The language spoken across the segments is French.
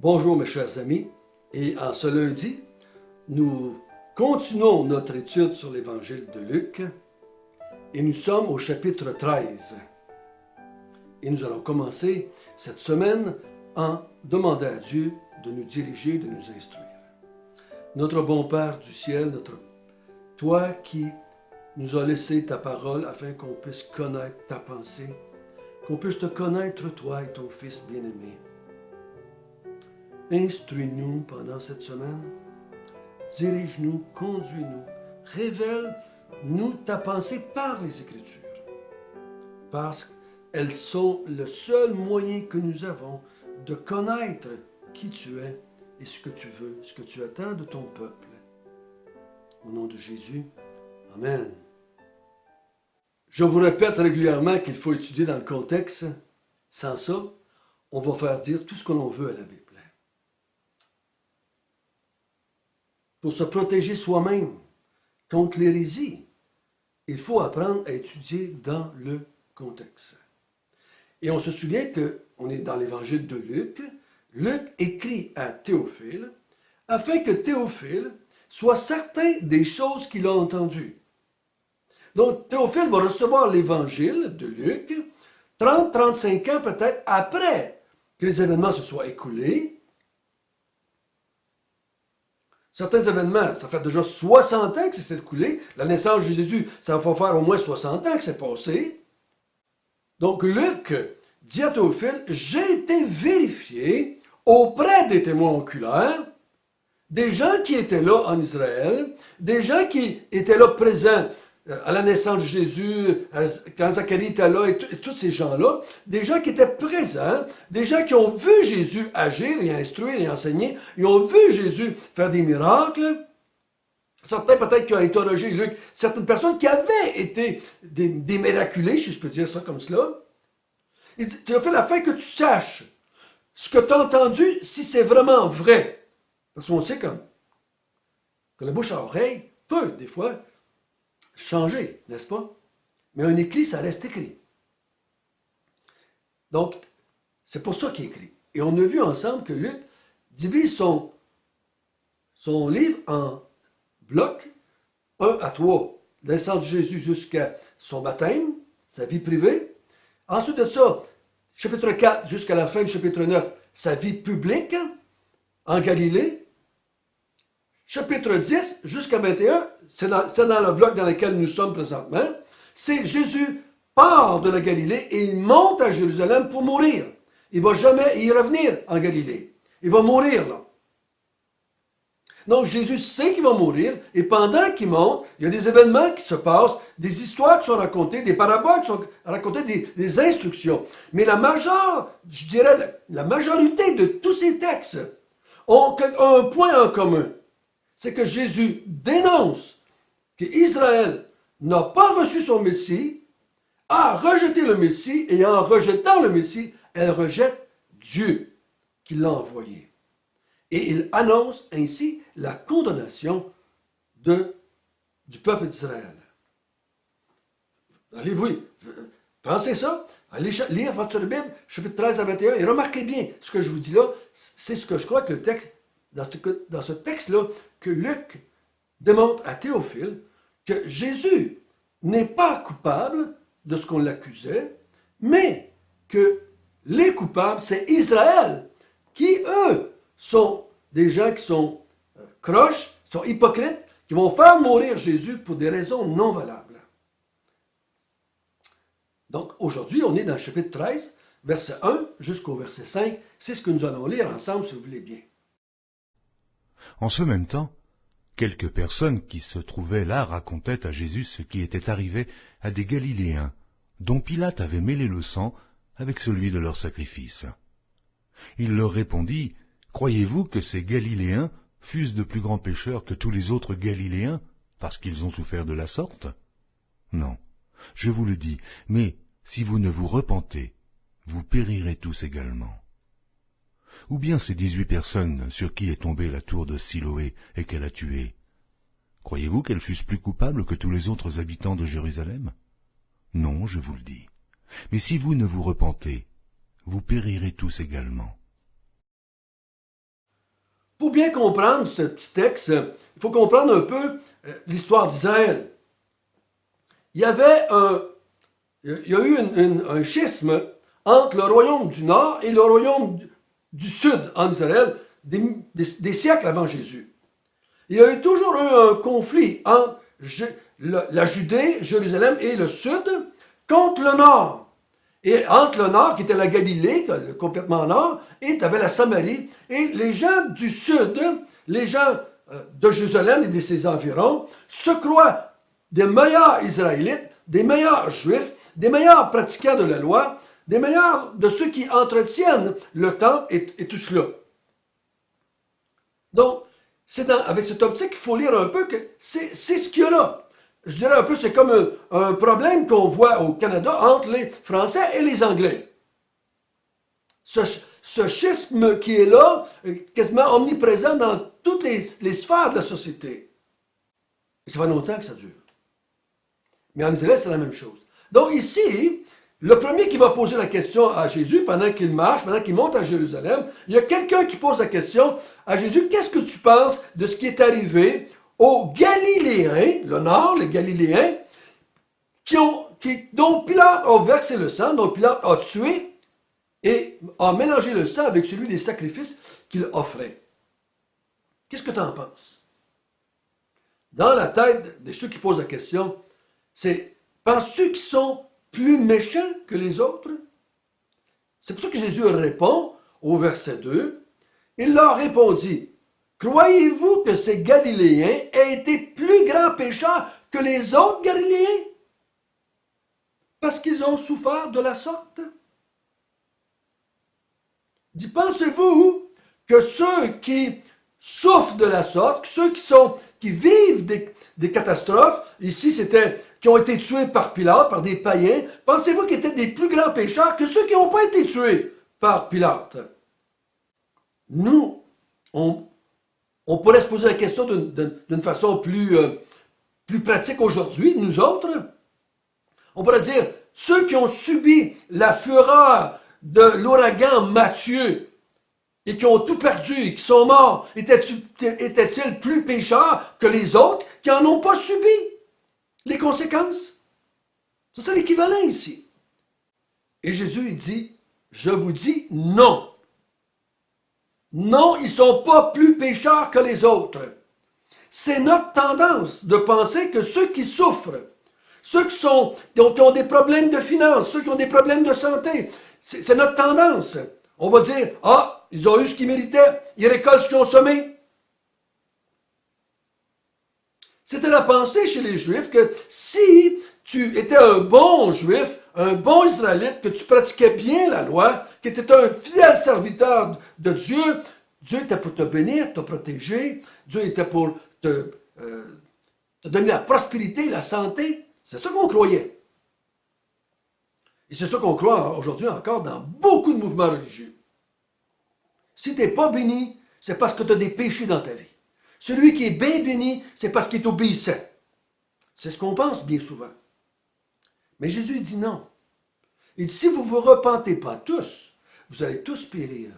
Bonjour mes chers amis, et en ce lundi, nous continuons notre étude sur l'évangile de Luc et nous sommes au chapitre 13. Et nous allons commencer cette semaine en demandant à Dieu de nous diriger, de nous instruire. Notre bon Père du ciel, toi qui nous as laissé ta parole afin qu'on puisse connaître ta pensée, qu'on puisse te connaître toi et ton Fils bien-aimé. Instruis-nous pendant cette semaine, dirige-nous, conduis-nous, révèle-nous ta pensée par les Écritures, parce qu'elles sont le seul moyen que nous avons de connaître qui tu es et ce que tu veux, ce que tu attends de ton peuple. Au nom de Jésus, Amen. Je vous répète régulièrement qu'il faut étudier dans le contexte. Sans ça, on va faire dire tout ce que l'on veut à la Bible. Pour se protéger soi-même contre l'hérésie, il faut apprendre à étudier dans le contexte. Et on se souvient qu'on est dans l'évangile de Luc. Luc écrit à Théophile afin que Théophile soit certain des choses qu'il a entendues. Donc, Théophile va recevoir l'évangile de Luc 30-35 ans peut-être après que les événements se soient écoulés. Certains événements, ça fait déjà 60 ans que c'est écoulé. La naissance de Jésus, ça va faire au moins 60 ans que c'est passé. Donc, Luc dit à Théophile, j'ai été vérifié auprès des témoins oculaires, des gens qui étaient là en Israël, des gens qui étaient là présents à la naissance de Jésus, quand Zacharie était là, et tous ces gens-là, des gens qui étaient présents, des gens qui ont vu Jésus agir et instruire et enseigner, ils ont vu Jésus faire des miracles. Certains peut-être qui ont interrogé Luc, certaines personnes qui avaient été des miraculés, si je peux dire ça comme cela. Tu as fait afin que tu saches ce que tu as entendu, si c'est vraiment vrai. Parce qu'on sait que la bouche à oreille peut, des fois, changer, n'est-ce pas? Mais un écrit, ça reste écrit. Donc, c'est pour ça qu'il écrit. Et on a vu ensemble que Luc divise son livre en blocs, 1 à 3, la naissance de Jésus jusqu'à son baptême, sa vie privée. Ensuite de ça, chapitre 4 jusqu'à la fin du chapitre 9, sa vie publique en Galilée. Chapitre 10 jusqu'à 21, c'est dans le bloc dans lequel nous sommes présentement. C'est Jésus part de la Galilée et il monte à Jérusalem pour mourir. Il ne va jamais y revenir en Galilée. Il va mourir là. Donc Jésus sait qu'il va mourir et pendant qu'il monte, il y a des événements qui se passent, des histoires qui sont racontées, des paraboles qui sont racontées, des instructions. Mais la majorité de tous ces textes ont un point en commun. C'est que Jésus dénonce qu'Israël n'a pas reçu son Messie, a rejeté le Messie, et en rejetant le Messie, elle rejette Dieu qui l'a envoyé. Et il annonce ainsi la condamnation du peuple d'Israël. Allez-vous, pensez ça, allez lire votre Bible, chapitre 13 à 21, et remarquez bien ce que je vous dis là, c'est ce que je crois que le texte, dans ce texte-là, que Luc démontre à Théophile que Jésus n'est pas coupable de ce qu'on l'accusait, mais que les coupables, c'est Israël, qui, eux, sont des gens qui sont croches, sont hypocrites, qui vont faire mourir Jésus pour des raisons non valables. Donc, aujourd'hui, on est dans le chapitre 13, verset 1 jusqu'au verset 5. C'est ce que nous allons lire ensemble, si vous voulez bien. En ce même temps, quelques personnes qui se trouvaient là racontaient à Jésus ce qui était arrivé à des Galiléens, dont Pilate avait mêlé le sang avec celui de leur sacrifice. Il leur répondit, « Croyez-vous que ces Galiléens fussent de plus grands pécheurs que tous les autres Galiléens, parce qu'ils ont souffert de la sorte? Non, je vous le dis, mais si vous ne vous repentez, vous périrez tous également. » Ou bien ces 18 personnes sur qui est tombée la tour de Siloé et qu'elle a tuées, croyez-vous qu'elles fussent plus coupables que tous les autres habitants de Jérusalem? Non, je vous le dis. Mais si vous ne vous repentez, vous périrez tous également. Pour bien comprendre ce petit texte, il faut comprendre un peu l'histoire d'Israël. Il y a eu un schisme entre le royaume du Nord et le royaume du Sud en Israël des siècles avant Jésus. Il y a toujours eu un conflit entre la Judée, Jérusalem et le Sud contre le Nord. Et entre le Nord, qui était la Galilée, complètement nord, et tu avais la Samarie. Et les gens du Sud, les gens de Jérusalem et de ses environs, se croient des meilleurs Israélites, des meilleurs Juifs, des meilleurs pratiquants de la loi, des meilleurs de ceux qui entretiennent le temple et tout cela. Donc, c'est avec cette optique qu'il faut lire un peu que c'est ce qu'il y a là. Je dirais un peu, c'est comme un problème qu'on voit au Canada entre les Français et les Anglais. Ce schisme qui est là, quasiment omniprésent dans toutes les sphères de la société. Et ça fait longtemps que ça dure. Mais en Israël, c'est la même chose. Donc ici, le premier qui va poser la question à Jésus pendant qu'il marche, pendant qu'il monte à Jérusalem, il y a quelqu'un qui pose la question à Jésus, qu'est-ce que tu penses de ce qui est arrivé aux Galiléens, le Nord, les Galiléens, dont Pilate a versé le sang, dont Pilate a tué et a mélangé le sang avec celui des sacrifices qu'il offrait. Qu'est-ce que tu en penses? Dans la tête de ceux qui posent la question, c'est, penses-tu qu'ils sont plus méchants que les autres? C'est pour ça que Jésus répond au verset 2. Il leur répondit, croyez-vous que ces Galiléens aient été plus grands pécheurs que les autres Galiléens? Parce qu'ils ont souffert de la sorte? Dit, pensez-vous que ceux qui souffrent de la sorte, ceux qui vivent des catastrophes, ici c'était qui ont été tués par Pilate, par des païens, pensez-vous qu'ils étaient des plus grands pécheurs que ceux qui n'ont pas été tués par Pilate? Nous, on pourrait se poser la question d'une façon plus pratique aujourd'hui, nous autres. On pourrait dire, ceux qui ont subi la fureur de l'ouragan Matthieu et qui ont tout perdu et qui sont morts, étaient-ils plus pécheurs que les autres qui n'en ont pas subi les conséquences? C'est ça l'équivalent ici. Et Jésus, il dit, je vous dis non. Non, ils ne sont pas plus pécheurs que les autres. C'est notre tendance de penser que ceux qui souffrent, ceux qui ont des problèmes de finances, ceux qui ont des problèmes de santé, c'est notre tendance. On va dire, ah, ils ont eu ce qu'ils méritaient, ils récoltent ce qu'ils ont semé. C'était la pensée chez les Juifs que si tu étais un bon Juif, un bon Israélite, que tu pratiquais bien la loi, que tu étais un fidèle serviteur de Dieu, Dieu était pour te bénir, te protéger, Dieu était pour te donner la prospérité, la santé. C'est ça qu'on croyait. Et c'est ça qu'on croit aujourd'hui encore dans beaucoup de mouvements religieux. Si tu n'es pas béni, c'est parce que tu as des péchés dans ta vie. Celui qui est bien béni, c'est parce qu'il est obéissant. C'est ce qu'on pense bien souvent. Mais Jésus dit non. Il dit, si vous ne vous repentez pas tous, vous allez tous périr.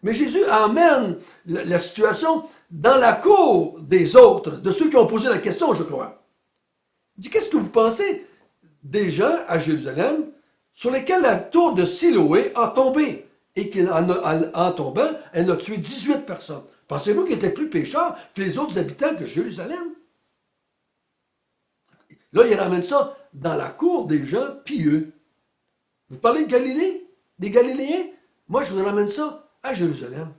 Mais Jésus amène la situation dans la cour des autres, de ceux qui ont posé la question, je crois. Il dit, qu'est-ce que vous pensez des gens à Jérusalem sur lesquels la tour de Siloé a tombé et qu'en tombant, elle a tué 18 personnes. Pensez-vous qu'ils étaient plus pécheurs que les autres habitants de Jérusalem? Là, il ramène ça dans la cour des gens pieux. Vous parlez de Galilée? Des Galiléens? Moi, je vous ramène ça à Jérusalem.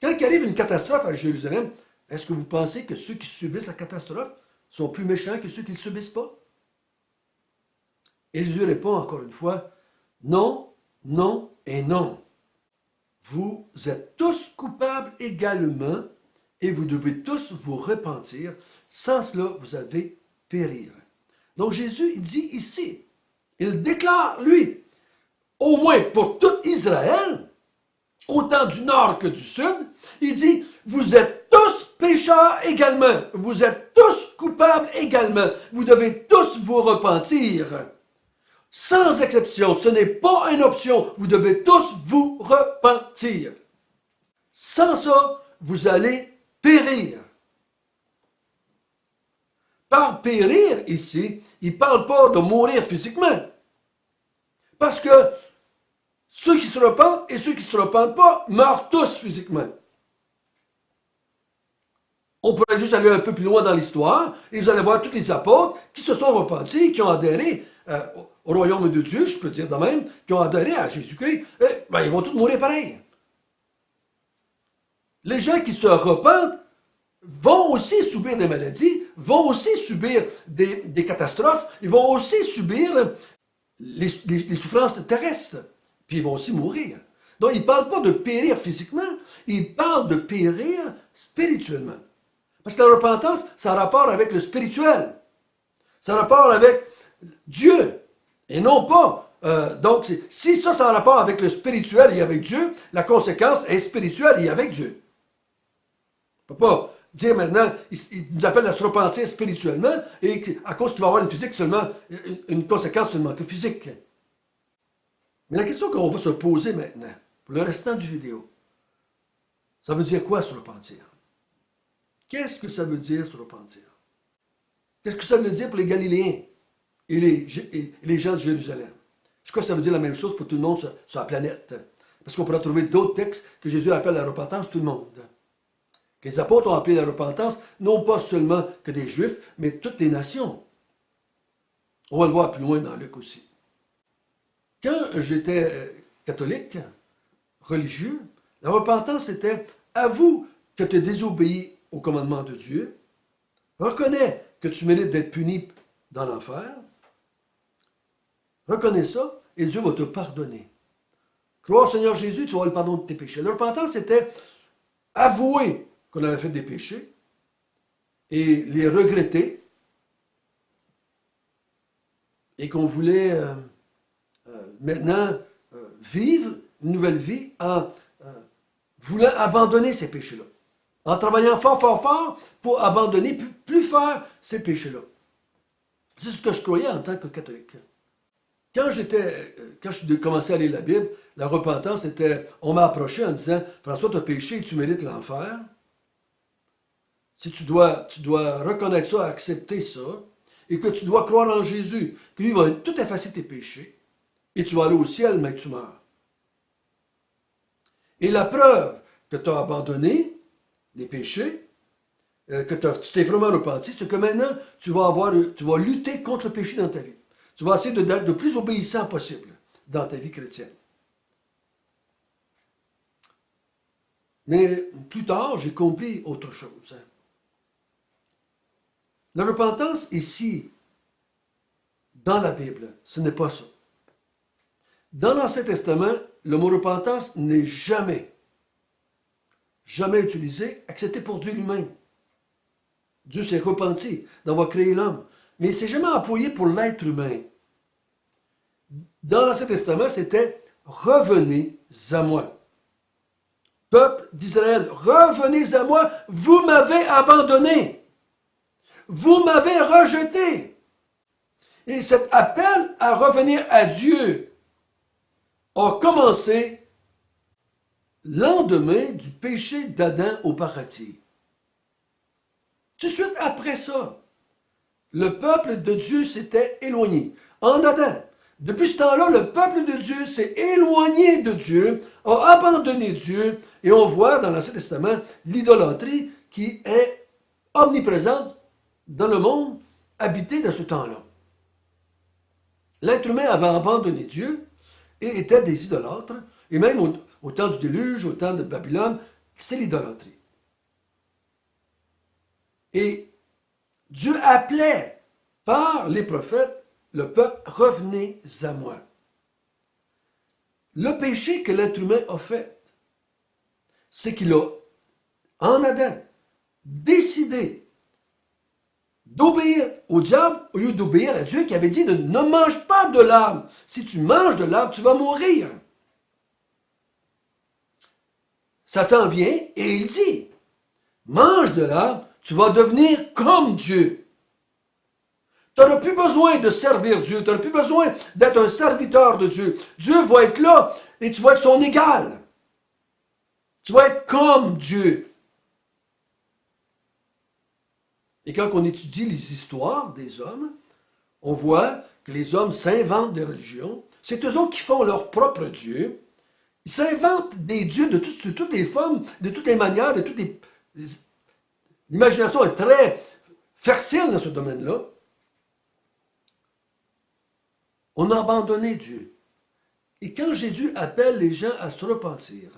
Quand il arrive une catastrophe à Jérusalem, est-ce que vous pensez que ceux qui subissent la catastrophe sont plus méchants que ceux qui ne le subissent pas? Et Jésus répond encore une fois, non, non et non. Vous êtes tous coupables également et vous devez tous vous repentir. Sans cela, vous allez périr. Donc Jésus, il dit ici, il déclare, lui, au moins pour tout Israël, autant du nord que du sud, il dit, vous êtes tous pécheurs également, vous êtes tous coupables également, vous devez tous vous repentir. Sans exception, ce n'est pas une option, vous devez tous vous repentir. Sans ça, vous allez périr. Par périr ici, il ne parle pas de mourir physiquement. Parce que ceux qui se repentent et ceux qui ne se repentent pas meurent tous physiquement. On pourrait juste aller un peu plus loin dans l'histoire et vous allez voir tous les apôtres qui se sont repentis, qui ont adhéré au royaume de Dieu, je peux dire de même, qui ont adhéré à Jésus-Christ. Ils vont tous mourir pareil. Les gens qui se repentent vont aussi subir des maladies, vont aussi subir des catastrophes, ils vont aussi subir les souffrances terrestres, puis ils vont aussi mourir. Donc, il ne parle pas de périr physiquement, il parle de périr spirituellement. Parce que la repentance, ça a rapport avec le spirituel. Ça a rapport avec Dieu, et non pas. Donc, si ça a rapport avec le spirituel et avec Dieu, la conséquence est spirituelle et avec Dieu. On ne peut pas dire maintenant, il nous appelle à se repentir spirituellement, et à cause qu'il va avoir une physique seulement, une conséquence seulement que physique. Mais la question qu'on va se poser maintenant, pour le restant du vidéo, ça veut dire quoi se repentir? Qu'est-ce que ça veut dire se repentir? Qu'est-ce que ça veut dire pour les Galiléens et les gens de Jérusalem? Je crois que ça veut dire la même chose pour tout le monde sur la planète. Parce qu'on pourra trouver d'autres textes que Jésus appelle à la repentance tout le monde. Les apôtres ont appelé la repentance non pas seulement que des Juifs, mais toutes les nations. On va le voir plus loin dans Luc aussi. Quand j'étais catholique, religieux, la repentance c'était « avoue que tu désobéis au commandement de Dieu, reconnais que tu mérites d'être puni dans l'enfer, reconnais ça et Dieu va te pardonner. Crois au Seigneur Jésus, tu auras le pardon de tes péchés. » La repentance c'était avouer qu'on avait fait des péchés et les regretter et qu'on voulait maintenant vivre une nouvelle vie en voulant abandonner ces péchés-là. En travaillant fort, fort, fort pour abandonner, plus faire ces péchés-là. C'est ce que je croyais en tant que catholique. Quand j'ai commencé à lire la Bible, la repentance était, on m'a approché en disant, François, tu as péché et tu mérites l'enfer. Si tu dois reconnaître ça, accepter ça, et que tu dois croire en Jésus, que lui va tout effacer tes péchés, et tu vas aller au ciel, mais tu meurs. Et la preuve que tu as abandonné les péchés, que tu t'es vraiment repenti, c'est que maintenant, tu vas lutter contre le péché dans ta vie. Tu vas essayer d'être le plus obéissant possible dans ta vie chrétienne. Mais plus tard, j'ai compris autre chose. La repentance ici, dans la Bible, ce n'est pas ça. Dans l'Ancien Testament, le mot repentance n'est jamais utilisé, excepté pour Dieu lui-même. Dieu s'est repenti d'avoir créé l'homme, mais il ne s'est jamais employé pour l'être humain. Dans l'Ancien Testament, c'était « revenez à moi ». Peuple d'Israël, revenez à moi, vous m'avez abandonné. Vous m'avez rejeté. Et cet appel à revenir à Dieu a commencé le lendemain du péché d'Adam au paradis. Tout de suite après ça, le peuple de Dieu s'était éloigné. En Adam, depuis ce temps-là, le peuple de Dieu s'est éloigné de Dieu, a abandonné Dieu, et on voit dans l'Ancien Testament l'idolâtrie qui est omniprésente dans le monde habité dans ce temps-là. L'être humain avait abandonné Dieu et était des idolâtres, et même au temps du déluge, au temps de Babylone, c'est l'idolâtrie. Et Dieu appelait par les prophètes le peuple, revenez à moi. Le péché que l'être humain a fait, c'est qu'il a, en Adam, décidé d'obéir au diable au lieu d'obéir à Dieu qui avait dit ne mange pas de l'arbre. Si tu manges de l'arbre, tu vas mourir. Satan vient et il dit, mange de l'arbre, tu vas devenir comme Dieu. Tu n'auras plus besoin de servir Dieu, tu n'auras plus besoin d'être un serviteur de Dieu. Dieu va être là et tu vas être son égal. Tu vas être comme Dieu. Et quand on étudie les histoires des hommes, on voit que les hommes s'inventent des religions. C'est eux autres qui font leur propre Dieu. Ils s'inventent des dieux de toutes les formes, de toutes les manières, de toutes les... L'imagination est très fertile dans ce domaine-là. On a abandonné Dieu. Et quand Jésus appelle les gens à se repentir,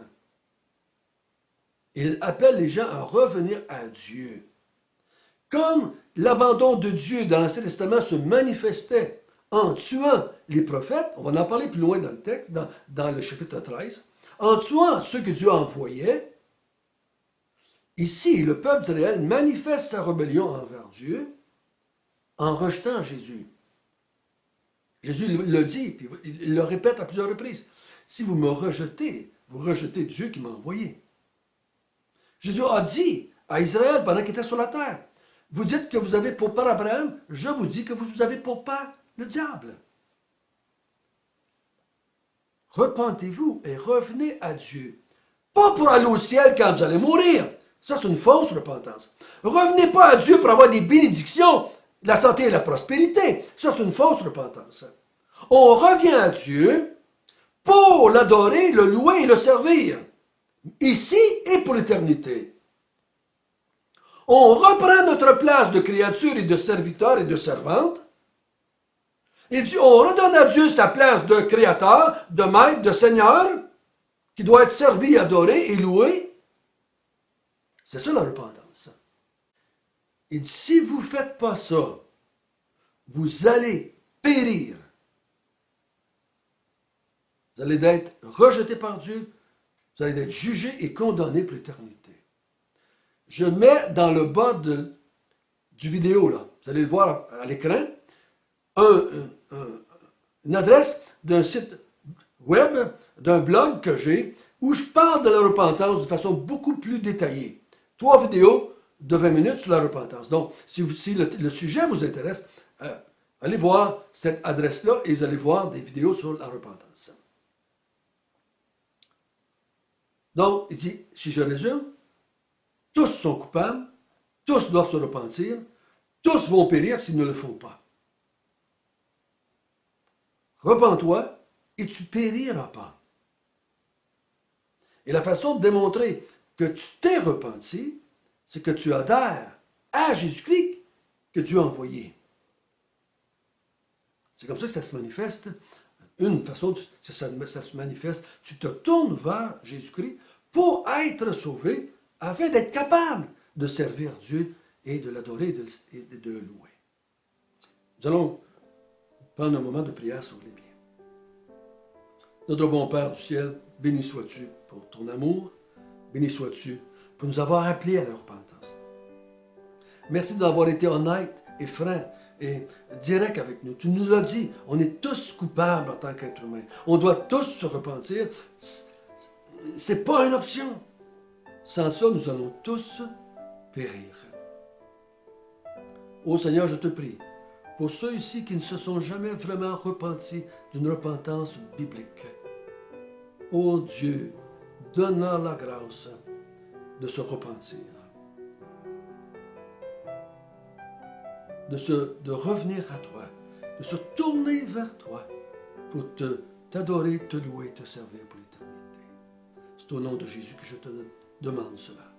il appelle les gens à revenir à Dieu. Comme l'abandon de Dieu dans l'Ancien Testament se manifestait en tuant les prophètes, on va en parler plus loin dans le texte, dans le chapitre 13, en tuant ceux que Dieu envoyait, ici, le peuple d'Israël manifeste sa rébellion envers Dieu en rejetant Jésus. Jésus le dit, puis il le répète à plusieurs reprises. Si vous me rejetez, vous rejetez Dieu qui m'a envoyé. Jésus a dit à Israël pendant qu'il était sur la terre, vous dites que vous avez pour père Abraham, je vous dis que vous avez pour père le diable. Repentez-vous et revenez à Dieu. Pas pour aller au ciel quand vous allez mourir. Ça, c'est une fausse repentance. Revenez pas à Dieu pour avoir des bénédictions, la santé et la prospérité. Ça, c'est une fausse repentance. On revient à Dieu pour l'adorer, le louer et le servir. Ici et pour l'éternité. On reprend notre place de créature et de serviteur et de servante. Et on redonne à Dieu sa place de créateur, de maître, de seigneur, qui doit être servi, adoré et loué. C'est ça la repentance. Et si vous ne faites pas ça, vous allez périr. Vous allez être rejeté par Dieu, vous allez être jugé et condamné pour l'éternité. Je mets dans le bas du vidéo, là, vous allez le voir à l'écran, une adresse d'un site web, d'un blog que j'ai, où je parle de la repentance de façon beaucoup plus détaillée. 3 vidéos de 20 minutes sur la repentance. Donc, si le sujet vous intéresse, allez voir cette adresse-là et vous allez voir des vidéos sur la repentance. Donc, ici, si je résume, tous sont coupables, tous doivent se repentir, tous vont périr s'ils ne le font pas. Repens-toi et tu périras pas. Et la façon de démontrer que tu t'es repenti, c'est que tu adhères à Jésus-Christ que Dieu a envoyé. C'est comme ça que ça se manifeste. Une façon, ça se manifeste, tu te tournes vers Jésus-Christ pour être sauvé, afin d'être capable de servir Dieu et de l'adorer et de le louer. Nous allons prendre un moment de prière sur les biens. Notre bon Père du ciel, béni sois-tu pour ton amour, béni sois-tu pour nous avoir appelés à la repentance. Merci d'avoir été honnête et franc et direct avec nous. Tu nous l'as dit, on est tous coupables en tant qu'être humain. On doit tous se repentir. C'est pas une option. Sans ça, nous allons tous périr. Ô Seigneur, je te prie, pour ceux ici qui ne se sont jamais vraiment repentis d'une repentance biblique, ô Dieu, donne-leur la grâce de se repentir, de revenir à toi, de se tourner vers toi pour t'adorer, te louer, te servir pour l'éternité. C'est au nom de Jésus que je te demande cela.